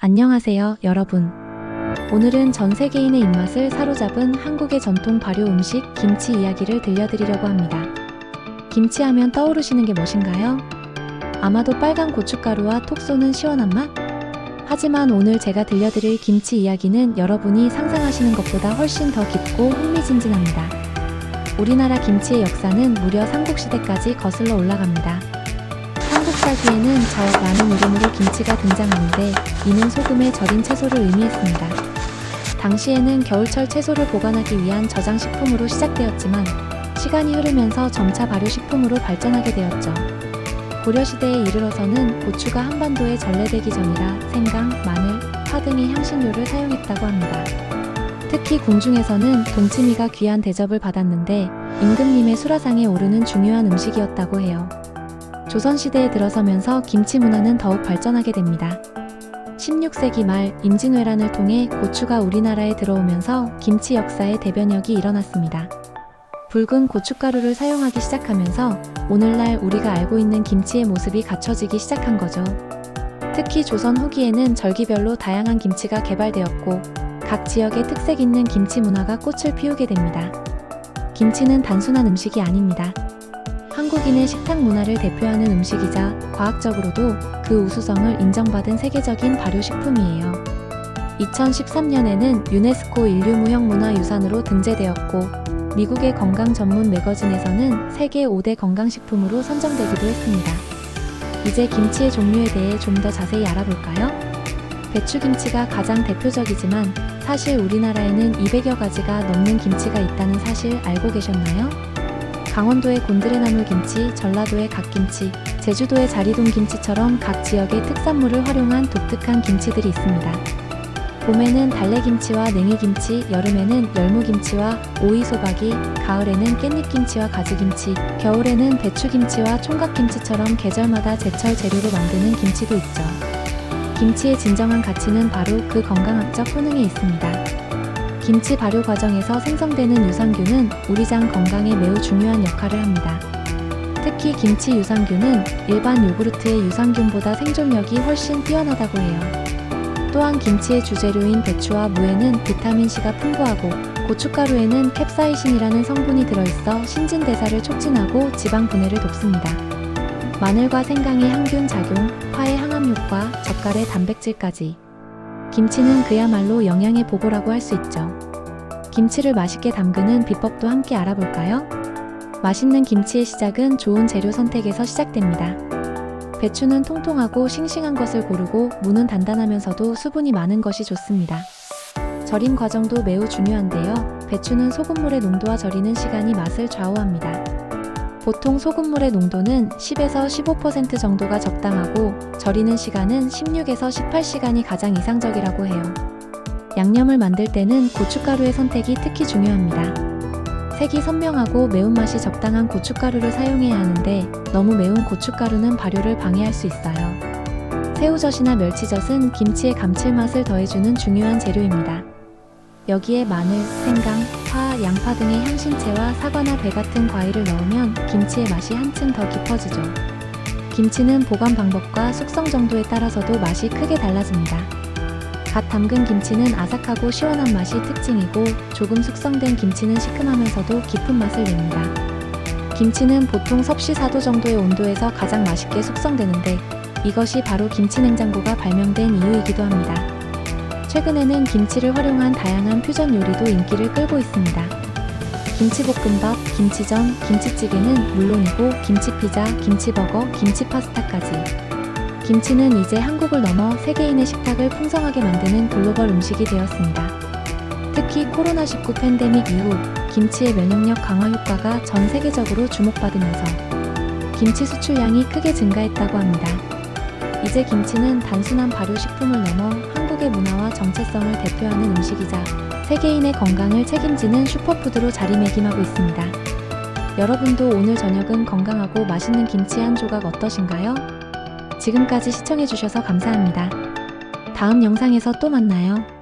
안녕하세요, 여러분. 오늘은 전 세계인의 입맛을 사로잡은 한국의 전통 발효 음식 김치 이야기를 들려드리려고 합니다. 김치하면 떠오르시는 게 무엇인가요? 아마도 빨간 고춧가루와 톡 쏘는 시원한 맛? 하지만 오늘 제가 들려드릴 김치 이야기는 여러분이 상상하시는 것보다 훨씬 더 깊고 흥미진진합니다. 우리나라 김치의 역사는 무려 삼국시대까지 거슬러 올라갑니다. 삼국사기에는 저라는 이름으로 김치가 등장하는데 이는 소금에 절인 채소를 의미했습니다. 당시에는 겨울철 채소를 보관하기 위한 저장식품으로 시작되었지만 시간이 흐르면서 점차 발효식품으로 발전하게 되었죠. 고려시대에 이르러서는 고추가 한반도에 전래되기 전이라 생강, 마늘, 파 등의 향신료를 사용했다고 합니다. 특히 궁중에서는 동치미가 귀한 대접을 받았는데 임금님의 수라상에 오르는 중요한 음식이었다고 해요. 조선시대에 들어서면서 김치 문화는 더욱 발전하게 됩니다. 16세기 말 임진왜란을 통해 고추가 우리나라에 들어오면서 김치 역사의 대변혁이 일어났습니다. 붉은 고춧가루를 사용하기 시작하면서 오늘날 우리가 알고 있는 김치의 모습이 갖춰지기 시작한 거죠. 특히 조선 후기에는 절기별로 다양한 김치가 개발되었고 각 지역의 특색 있는 김치 문화가 꽃을 피우게 됩니다. 김치는 단순한 음식이 아닙니다. 한국인의 식탁 문화를 대표하는 음식이자 과학적으로도 그 우수성을 인정받은 세계적인 발효식품이에요. 2013년에는 유네스코 인류무형문화유산으로 등재되었고 미국의 건강 전문 매거진에서는 세계 5대 건강식품으로 선정되기도 했습니다. 이제 김치의 종류에 대해 좀 더 자세히 알아볼까요? 배추김치가 가장 대표적이지만 사실 우리나라에는 200여 가지가 넘는 김치가 있다는 사실 알고 계셨나요? 강원도의 곤드레나물 김치, 전라도의 갓김치, 제주도의 자리돔 김치처럼 각 지역의 특산물을 활용한 독특한 김치들이 있습니다. 봄에는 달래김치와 냉이김치, 여름에는 열무김치와 오이소박이, 가을에는 깻잎김치와 가지김치, 겨울에는 배추김치와 총각김치처럼 계절마다 제철 재료로 만드는 김치도 있죠. 김치의 진정한 가치는 바로 그 건강학적 효능에 있습니다. 김치 발효 과정에서 생성되는 유산균은 우리 장 건강에 매우 중요한 역할을 합니다. 특히 김치 유산균은 일반 요구르트의 유산균보다 생존력이 훨씬 뛰어나다고 해요. 또한 김치의 주재료인 배추와 무에는 비타민C가 풍부하고 고춧가루에는 캡사이신이라는 성분이 들어있어 신진대사를 촉진하고 지방 분해를 돕습니다. 마늘과 생강의 항균 작용, 파의 항암 효과, 젓갈의 단백질까지. 김치는 그야말로 영양의 보고라고 할 수 있죠. 김치를 맛있게 담그는 비법도 함께 알아볼까요? 맛있는 김치의 시작은 좋은 재료 선택에서 시작됩니다. 배추는 통통하고 싱싱한 것을 고르고 무는 단단하면서도 수분이 많은 것이 좋습니다. 절임 과정도 매우 중요한데요. 배추는 소금물의 농도와 절이는 시간이 맛을 좌우합니다. 보통 소금물의 농도는 10에서 15% 정도가 적당하고 절이는 시간은 16에서 18시간이 가장 이상적이라고 해요. 양념을 만들 때는 고춧가루의 선택이 특히 중요합니다. 색이 선명하고 매운맛이 적당한 고춧가루를 사용해야 하는데 너무 매운 고춧가루는 발효를 방해할 수 있어요. 새우젓이나 멸치젓은 김치의 감칠맛을 더해주는 중요한 재료입니다. 여기에 마늘, 생강, 파, 양파 등의 향신채와 사과나 배 같은 과일을 넣으면 김치의 맛이 한층 더 깊어지죠. 김치는 보관 방법과 숙성 정도에 따라서도 맛이 크게 달라집니다. 갓 담근 김치는 아삭하고 시원한 맛이 특징이고 조금 숙성된 김치는 시큼하면서도 깊은 맛을 냅니다. 김치는 보통 섭씨 4도 정도의 온도에서 가장 맛있게 숙성되는데 이것이 바로 김치냉장고가 발명된 이유이기도 합니다. 최근에는 김치를 활용한 다양한 퓨전 요리도 인기를 끌고 있습니다. 김치볶음밥, 김치전, 김치찌개는 물론이고 김치피자, 김치버거, 김치파스타까지. 김치는 이제 한국을 넘어 세계인의 식탁을 풍성하게 만드는 글로벌 음식이 되었습니다. 특히 코로나19 팬데믹 이후 김치의 면역력 강화 효과가 전 세계적으로 주목받으면서 김치 수출량이 크게 증가했다고 합니다. 이제 김치는 단순한 발효식품을 넘어 한국의 문화와 정체성을 대표하는 음식이자 세계인의 건강을 책임지는 슈퍼푸드로 자리매김하고 있습니다. 여러분도 오늘 저녁은 건강하고 맛있는 김치 한 조각 어떠신가요? 지금까지 시청해주셔서 감사합니다. 다음 영상에서 또 만나요.